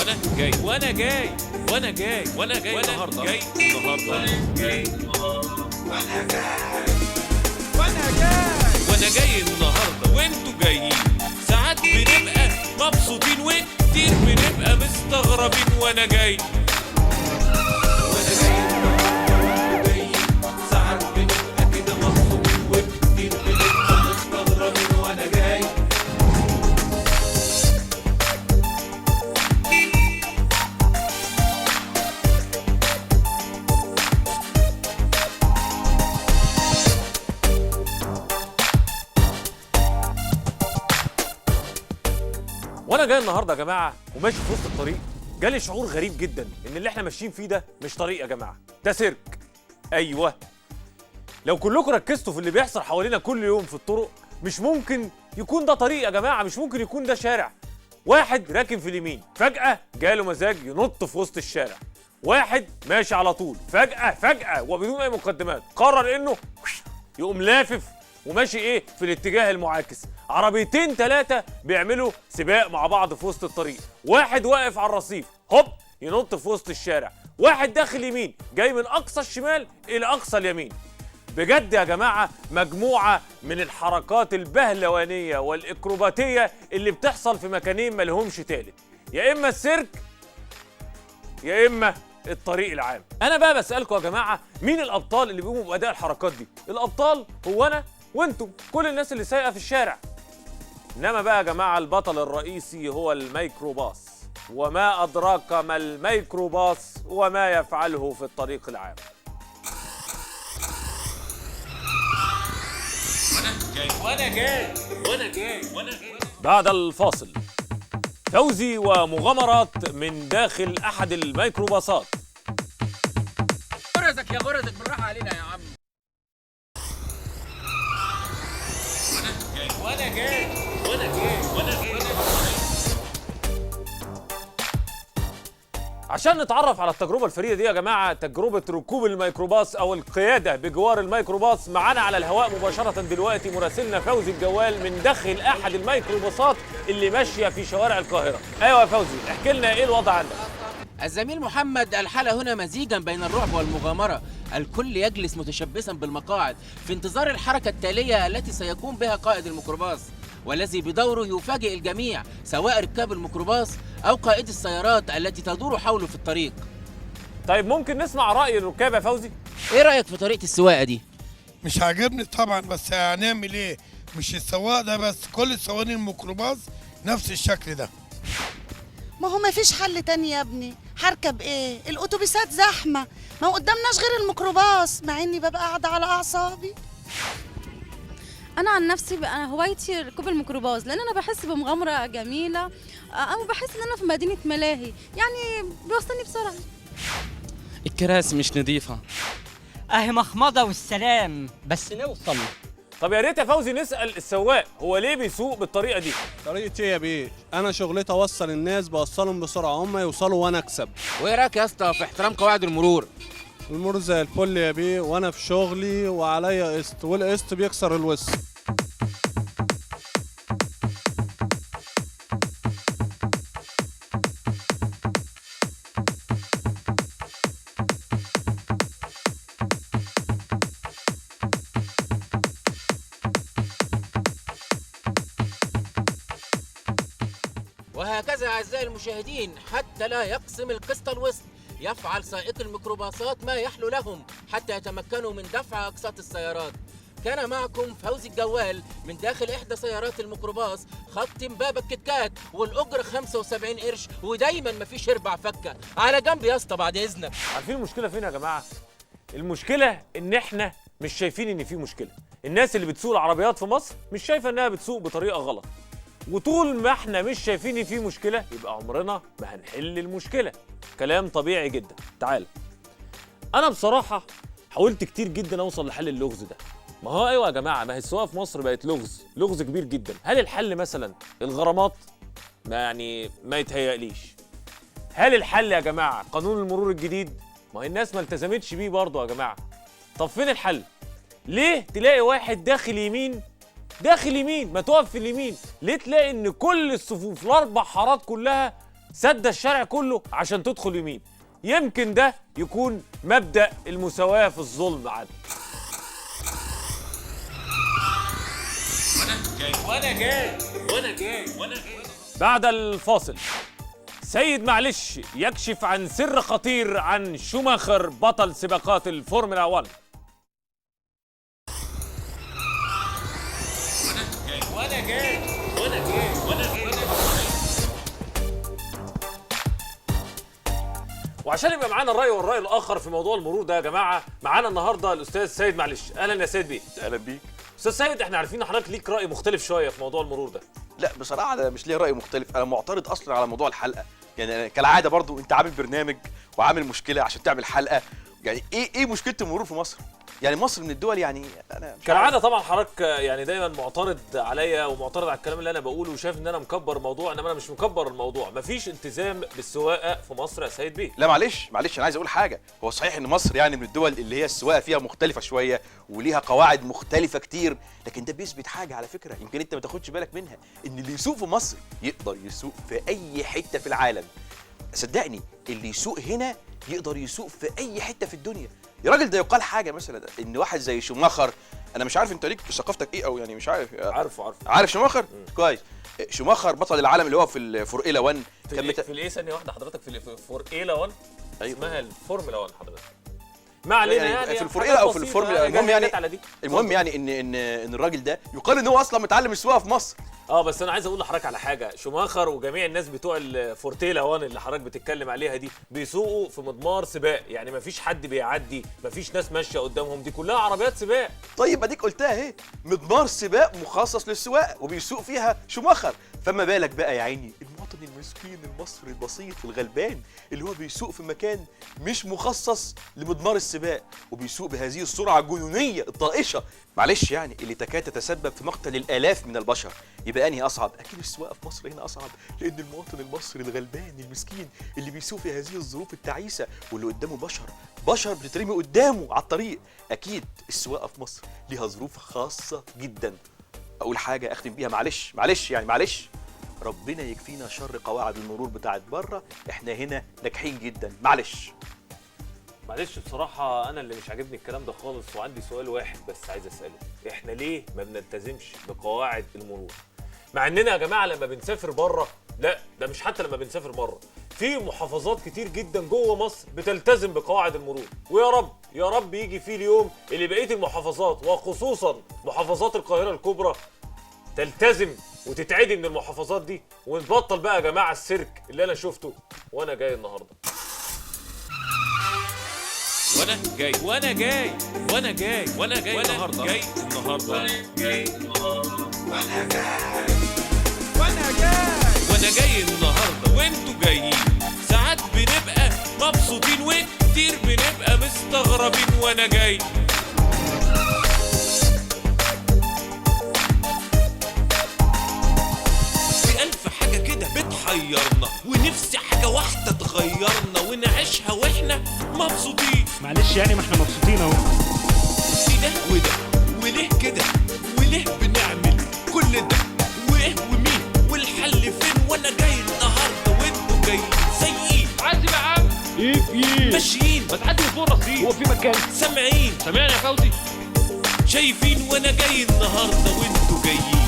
وانا جاي النهارده وانا جاي النهارده وانتوا جايين. ساعات بنبقى مبسوطين وكتير بنبقى مستغربين. وانا جاي ساعات بنبقى كده مبسوطين وكتير بنبقى مستغربين. وانا جاي وانا جاي النهارده يا جماعه وماشي في وسط الطريق، جالي شعور غريب جدا ان اللي احنا ماشيين فيه ده مش طريق يا جماعه، ده سيرك. ايوه، لو كلكم ركزتوا في اللي بيحصل حوالينا كل يوم في الطرق، مش ممكن يكون ده طريق يا جماعه، مش ممكن يكون ده شارع. واحد راكن في اليمين فجاه جاله مزاج ينط في وسط الشارع. واحد ماشي على طول فجاه وبدون اي مقدمات قرر انه يقوم لافف وماشي في الاتجاه المعاكس. عربيتين ثلاثة بيعملوا سباق مع بعض في وسط الطريق. واحد واقف على الرصيف هوب ينط في وسط الشارع. واحد داخل يمين جاي من أقصى الشمال إلى أقصى اليمين. بجد يا جماعة مجموعة من الحركات البهلوانية والإكروباتية اللي بتحصل في مكانين ملهمش تالت، يا إما السيرك يا إما الطريق العام. أنا بقى بسألكم يا جماعة، مين الأبطال اللي بيقوموا بأداء الحركات دي؟ الأبطال هو أنا وانتم، كل الناس اللي سايقه في الشارع. انما بقى يا جماعه البطل الرئيسي هو الميكروباص، وما ادراك ما الميكروباص وما يفعله في الطريق العام. وانا جاي بعد الفاصل فوزي ومغامرات من داخل احد الميكروباصات. غرزك بالراحه علينا يا عم. وانا جاي عشان نتعرف على التجربة الفريدة دي يا جماعة، تجربة ركوب الميكروباص أو القيادة بجوار الميكروباص، معانا على الهواء مباشرة دلوقتي مراسلنا فوزي الجوال من داخل أحد الميكروباصات اللي ماشية في شوارع القاهرة. أيوة يا فوزي، احكي لنا إيه الوضع عندك؟ الزميل محمد، الحالة هنا مزيجا بين الرعب والمغامرة. الكل يجلس متشبثا بالمقاعد في انتظار الحركة التالية التي سيقوم بها قائد الميكروباص، والذي بدوره يفاجئ الجميع سواء ركاب الميكروباص أو قائد السيارات التي تدور حوله في الطريق. طيب ممكن نسمع رأي الركاب يا فوزي؟ إيه رأيك في طريقة السواقة دي؟ مش عاجبني طبعا، بس هنعمل إيه؟ مش السواق ده بس، كل سواقين الميكروباص نفس الشكل ده. ما هو ما فيش حل تاني يا ابني، هركب ايه؟ الاتوبيسات زحمه، ما قدامناش غير الميكروباص، مع اني ببقى قاعده على اعصابي. انا عن نفسي بقى هوايتي ركوب الميكروباص، لان انا بحس بمغامره جميله، او بحس ان انا في مدينه ملاهي، يعني بيوصلني بسرعه. الكراسي مش نظيفه، اهي مخمضه والسلام، بس نوصل. طب يا ريت يا فوزي نسأل السواق هو ليه بيسوق بالطريقة دي؟ طريقتي ايه يا بيه؟ انا شغلتي اوصل الناس، بوصلهم بسرعه، هم يوصلوا وانا اكسب. وايه رايك يا اسطى في احترام قواعد المرور؟ المرور زي الفل يا بيه، وانا في شغلي وعليا قسط، والقسط بيكسر الوسط. وهكذا أعزائي المشاهدين، حتى لا يقسم القسط الوسط، يفعل سائق الميكروباصات ما يحلو لهم حتى يتمكنوا من دفع أقساط السيارات. كان معكم فوزي الجوال من داخل إحدى سيارات الميكروباص، خط باب الكتكات والأجر 75 قرش، ودايما مفيش اربع فكة. على جنب يا اسطى بعد إذنك. عارفين المشكلة فين يا جماعة؟ المشكلة إن إحنا مش شايفين إن في مشكلة. الناس اللي بتسوق العربيات في مصر مش شايفة إنها بتسوق بطريقة غلط. وطول ما احنا مش شايفين ان في مشكله يبقى عمرنا ما هنحل المشكله. كلام طبيعي جدا. تعال، انا بصراحه حاولت كتير جدا اوصل لحل اللغز ده. ما هو ايوه يا جماعه، ما هي السواقه في مصر بقت لغز كبير جدا. هل الحل مثلا الغرامات؟ ما يتهيأليش. هل الحل يا جماعه قانون المرور الجديد؟ ما هي الناس ما التزمتش بيه برضه يا جماعه. طب فين الحل؟ ليه تلاقي واحد داخل يمين ما تقف في اليمين؟ ليه تلاقي ان كل الصفوف الاربع حارات كلها سد الشارع كله عشان تدخل يمين. يمكن ده يكون مبدأ المساواة في الظلم عاد. وانا جاي. بعد الفاصل سيد معلش يكشف عن سر خطير عن شوماخر بطل سباقات الفورمولا 1. وانا جاي. وعشان يبقى معانا الرأي والرأي الآخر في موضوع المرور ده يا جماعة، معانا النهارده الأستاذ سيد معلش. أهلا يا سيد بيه. اهلا بيك. أستاذ سيد، احنا عارفين إن حضرتك ليك رأي مختلف شوية في موضوع المرور ده. لا بصراحه انا مش ليا راي مختلف، انا معترض اصلا على موضوع الحلقه. يعني أنا كالعاده برضو انت عامل برنامج وعامل مشكله عشان تعمل حلقه. يعني ايه مشكله المرور في مصر؟ يعني مصر من الدول، يعني انا كالعاده طبعا حضرتك يعني دايما معترض عليا ومعترض على الكلام اللي انا بقوله، وشايف ان انا مكبر الموضوع، انما انا مش مكبر الموضوع. مفيش التزام بالسواقه في مصر يا سيد بيه. لا معلش انا عايز اقول حاجه. هو صحيح ان مصر يعني من الدول اللي هي السواقه فيها مختلفه شويه وليها قواعد مختلفه كتير، لكن ده بيثبت حاجه على فكره يمكن انت ما تاخدش بالك منها، ان اللي يسوق في مصر يقدر يسوق في اي حته في العالم. صدقني اللي يسوق هنا يقدر يسوق في اي حته في الدنيا. يا راجل ده يقال حاجه مثلا ان واحد زي شوماخر، انا مش عارف انت ليك ثقافتك ايه او يعني مش عارف. عارف شوماخر؟ كويس. شوماخر بطل العالم اللي هو في الفورمولا 1. في الايه ثانيه واحده حضرتك، في الفورمولا 1. أيوة. اسمها الفورمولا 1 حضرتك. ما علينا يعني في الفورمولا او في الفورمولا. المهم يعني ان الراجل ده يقال ان هو اصلا متعلم السواقه في مصر. بس انا عايز اقول لحضرتك على حاجه. شوماخر وجميع الناس بتوع الفورتيلا 1 اللي حضرتك بتتكلم عليها دي بيسوقوا في مضمار سباق، يعني مفيش حد بيعدي، مفيش ناس ماشيه قدامهم، دي كلها عربيات سباق. طيب اديك قلتها اهي، مضمار سباق مخصص للسواقه وبيسوق فيها شوماخر، فما بالك بقى يا عيني المواطن المسكين المصري البسيط الغلبان اللي هو بيسوق في مكان مش مخصص لمضمار السباق وبيسوق بهذه السرعه الجنونيه الطائشه. معلش يعني اللي تكاد تتسبب في مقتل الالاف من البشر. يبقى انهي اصعب؟ اكيد السواقه في مصر هنا اصعب، لان المواطن المصري الغلبان المسكين اللي بيسوق في هذه الظروف التعيسه واللي قدامه بشر بتترمي قدامه على الطريق. اكيد السواقه في مصر ليها ظروف خاصه جدا. اقول حاجه اختم بيها، معلش ربنا يكفينا شر قواعد المرور بتاعت بره، احنا هنا ناجحين جدا. معلش بصراحه انا اللي مش عاجبني الكلام ده خالص، وعندي سؤال واحد بس عايز اساله. احنا ليه ما بنلتزمش بقواعد المرور؟ مع اننا يا جماعه لما بنسافر بره، لا ده مش حتى لما بنسافر بره، في محافظات كتير جدا جوه مصر بتلتزم بقواعد المرور، ويا رب يجي فيه اليوم اللي بقيه المحافظات وخصوصا محافظات القاهره الكبرى تلتزم وتتعدي من المحافظات دي، ونبطل بقى يا جماعه السيرك اللي انا شفته وانا جاي النهارده. وانا جاي النهارده وانتوا جايين. ساعات بنبقى مبسوطين وكتير بنبقى مستغربين وانا جاي. في ألف حاجة كده بتحيرنا، ونفسي حاجة واحدة تغيرنا ونعيشها واحنا مبسوطين. معلش يعني ما احنا مبسوطين اهو. ايه ده وده وليه كده وليه بنعمل كل ده وايه ومين والحل فين؟ وانا جاي النهارده وانتوا جايين سايقين. عازم يا عم. ايه في ايه؟ ماشيين. ما تعدي من فوق رصيف. هو في مكان؟ سامعين. سامعني يا فوزي. شايفين وانا جاي النهارده وانتوا جايين.